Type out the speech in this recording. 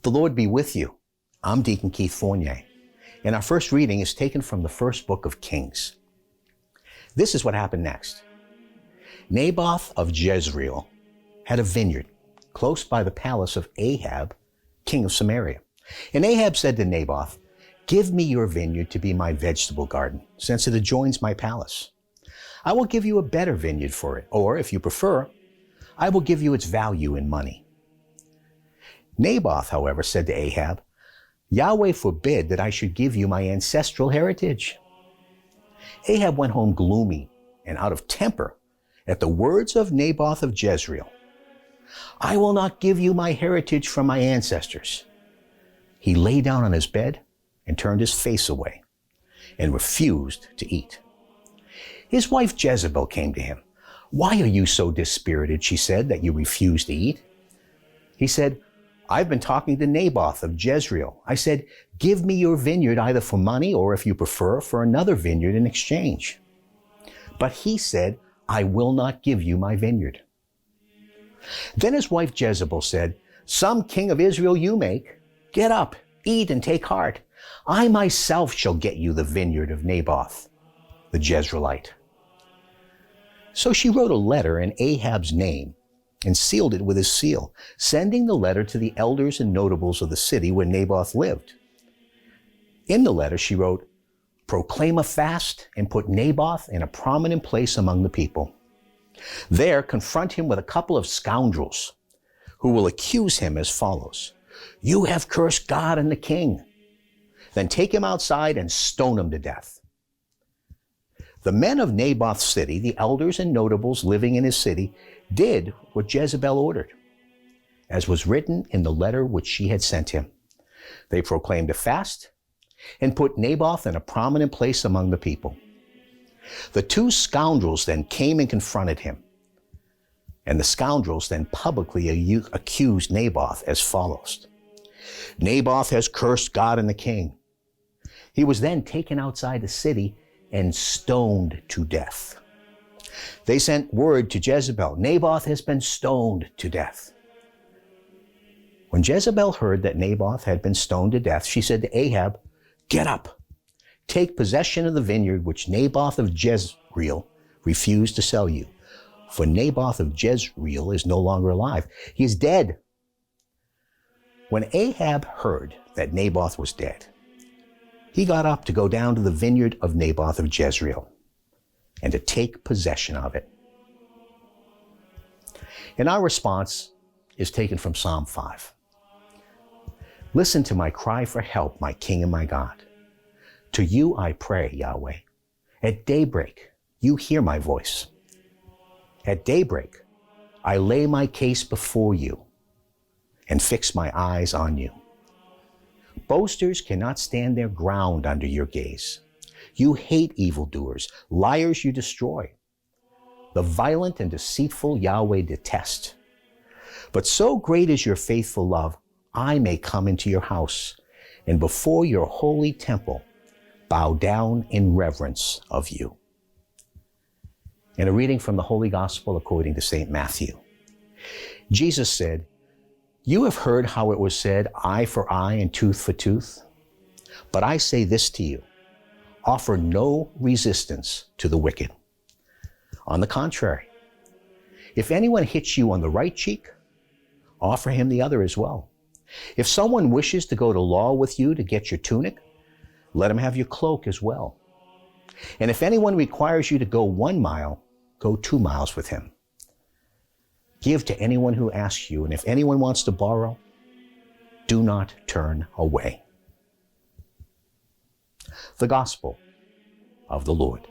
The Lord be with you. I'm Deacon Keith Fournier, and our first reading is taken from the first book of Kings. This is what happened next. Naboth of Jezreel had a vineyard close by the palace of Ahab, king of Samaria. And Ahab said to Naboth, "Give me your vineyard to be my vegetable garden, since it adjoins my palace. I will give you a better vineyard for it, or if you prefer, I will give you its value in money." Naboth, however, said to Ahab, "Yahweh forbid that I should give you my ancestral heritage." Ahab went home gloomy and out of temper at the words of Naboth of Jezreel. "I will not give you my heritage from my ancestors." He lay down on his bed and turned his face away and refused to eat. His wife Jezebel came to him. "Why are you so dispirited," she said, "that you refuse to eat?" He said, "I've been talking to Naboth of Jezreel. I said, 'Give me your vineyard either for money or, if you prefer, for another vineyard in exchange.' But he said, 'I will not give you my vineyard.' Then his wife Jezebel said, 'Some king of Israel you make. Get up, eat, and take heart. I myself shall get you the vineyard of Naboth, the Jezreelite.' So she wrote a letter in Ahab's name and sealed it with his seal, sending the letter to the elders and notables of the city where Naboth lived. In the letter she wrote, 'Proclaim a fast and put Naboth in a prominent place among the people. There confront him with a couple of scoundrels who will accuse him as follows. You have cursed God and the king. Then take him outside and stone him to death.' The men of Naboth's city, the elders and notables living in his city, did what Jezebel ordered, as was written in the letter which she had sent him. They proclaimed a fast and put Naboth in a prominent place among the people. The two scoundrels then came and confronted him, and the scoundrels then publicly accused Naboth as follows. Naboth has cursed God and the king. He was then taken outside the city and stoned to death. They sent word to Jezebel, Naboth has been stoned to death. When Jezebel heard that Naboth had been stoned to death, she said to Ahab, Get up, take possession of the vineyard which Naboth of Jezreel refused to sell you. For Naboth of Jezreel is no longer alive. He is dead. When Ahab heard that Naboth was dead, he got up to go down to the vineyard of Naboth of Jezreel and to take possession of it. And our response is taken from Psalm 5. Listen to my cry for help, my King and my God. To you I pray, Yahweh. At daybreak, you hear my voice. At daybreak, I lay my case before you and fix my eyes on you. Boasters cannot stand their ground under your gaze. You hate evildoers, liars you destroy. The violent and deceitful Yahweh detest. But so great is your faithful love, I may come into your house, and before your holy temple bow down in reverence of you. And a reading from the Holy Gospel according to St. Matthew. Jesus said, You have heard how it was said, eye for eye and tooth for tooth. But I say this to you, offer no resistance to the wicked. On the contrary, if anyone hits you on the right cheek, offer him the other as well. If someone wishes to go to law with you to get your tunic, let him have your cloak as well. And if anyone requires you to go 1 mile, go 2 miles with him. Give to anyone who asks you, and if anyone wants to borrow, do not turn away. The Gospel of the Lord.